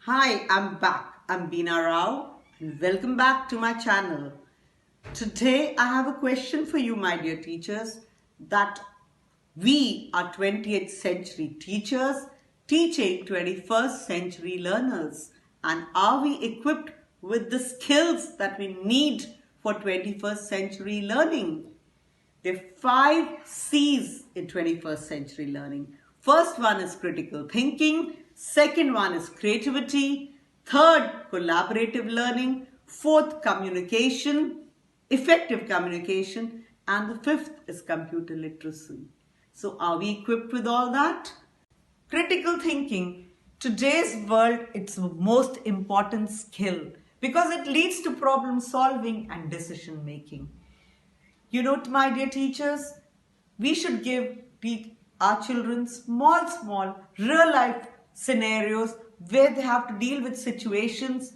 Hi, I'm back. I'm Beena Rao and welcome back to my channel. Today I have a question for you, my dear teachers, that we are 20th century teachers teaching 21st century learners, and are we equipped with the skills that we need for 21st century learning? There are 5 C's in 21st century learning. First one is critical thinking. Second one is creativity. Third, collaborative learning. Fourth, communication, effective communication. And the fifth is computer literacy. So are we equipped with all that? Critical thinking. Today's world, it's the most important skill because it leads to problem solving and decision making. You know, my dear teachers, we should give our children small, real life scenarios where they have to deal with situations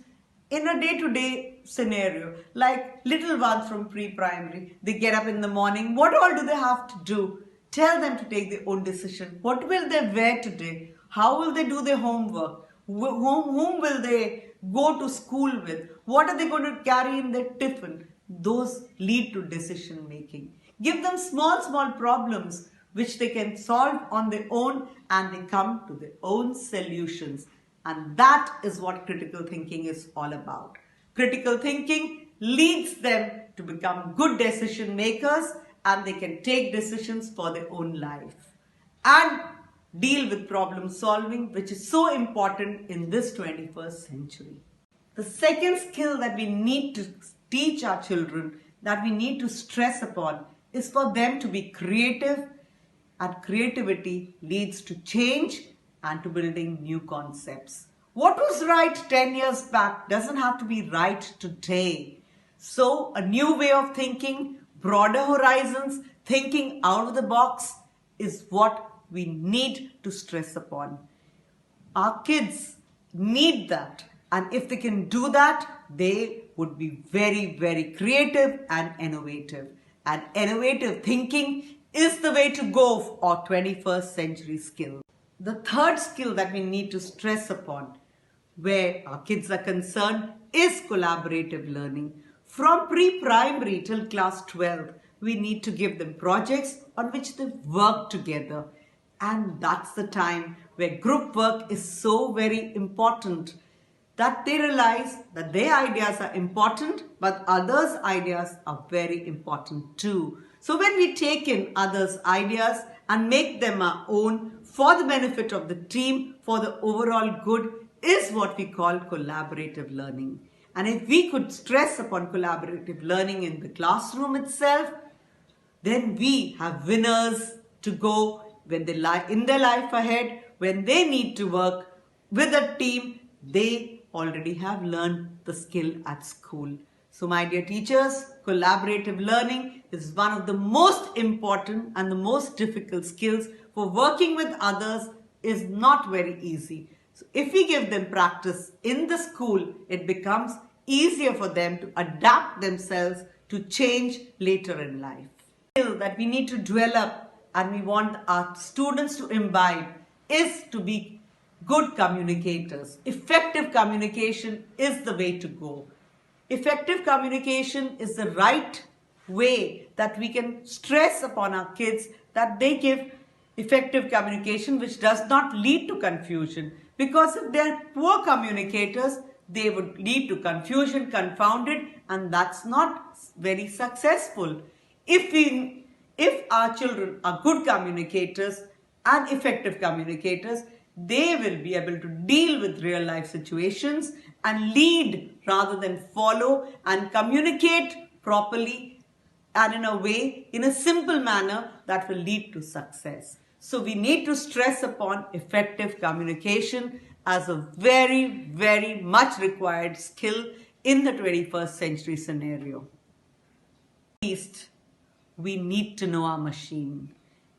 in a day-to-day scenario. Like little ones from pre-primary, they get up in the morning. What all do they have to do? Tell them to take their own decision. What will they wear today? How will they do their homework? Whom will they go to school with? What are they going to carry in their tiffin? Those lead to decision making. Give them small problems which they can solve on their own, and they come to their own solutions. And that is what critical thinking is all about. Critical thinking leads them to become good decision makers, and they can take decisions for their own life and deal with problem solving, which is so important in this 21st century. The second skill that we need to teach our children, that we need to stress upon, is for them to be creative, and creativity leads to change and to building new concepts. What was right 10 years back doesn't have to be right today. So a new way of thinking, broader horizons, thinking out of the box is what we need to stress upon. Our kids need that, and if they can do that, they would be very creative and innovative. And innovative thinking is the way to go for 21st century skill. The third skill that we need to stress upon where our kids are concerned is collaborative learning. From pre-primary till class 12, we need to give them projects on which they work together. And that's the time where group work is so very important, that they realize that their ideas are important, but others' ideas are very important too. So when we take in others' ideas and make them our own for the benefit of the team, for the overall good, is what we call collaborative learning. And if we could stress upon collaborative learning in the classroom itself, then we have winners to go when they lie in their life ahead, when they need to work with a team. They already have learned the skill at school. So my dear teachers, collaborative learning is one of the most important and the most difficult skills. For working with others is not very easy. So if we give them practice in the school, it becomes easier for them to adapt themselves to change later in life. The skill that we need to develop and we want our students to imbibe is to be good communicators. Effective communication is the way to go. Effective communication is the right way that we can stress upon our kids, that they give effective communication which does not lead to confusion. Because if they are poor communicators, they would lead to confusion, confounded, and that's not very successful. If our children are good communicators and effective communicators, they will be able to deal with real life situations and lead rather than follow, and communicate properly and in a way, in a simple manner that will lead to success. So we need to stress upon effective communication as a very much required skill in the 21st century scenario. At least we need to know our machine.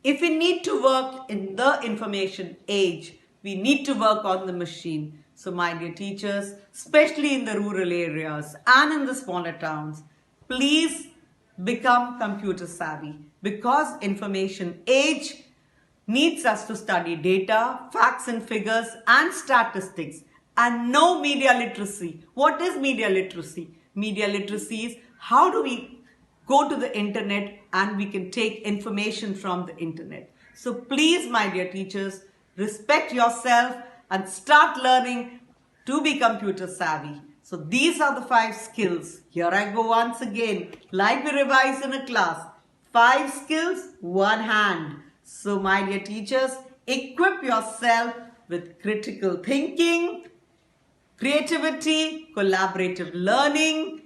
If we need to work in the information age, we need to work on the machine. So my dear teachers, especially in the rural areas and in the smaller towns, please become computer savvy, because information age needs us to study data, facts and figures and statistics and know media literacy. What is media literacy? Media literacy is how do we go to the internet and we can take information from the internet. So please, my dear teachers, respect yourself and start learning to be computer savvy. So these are the 5 skills. Here I go once again, like we revise in a class. 5 skills, 1 hand. So my dear teachers, equip yourself with critical thinking, creativity, collaborative learning,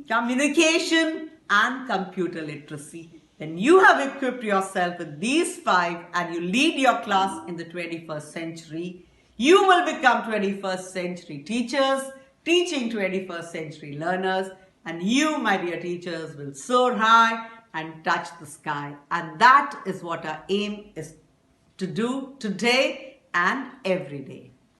communication, and computer literacy. When you have equipped yourself with these 5 and you lead your class in the 21st century, you will become 21st century teachers, teaching 21st century learners, and you, my dear teachers, will soar high and touch the sky. And that is what our aim is to do today and every day.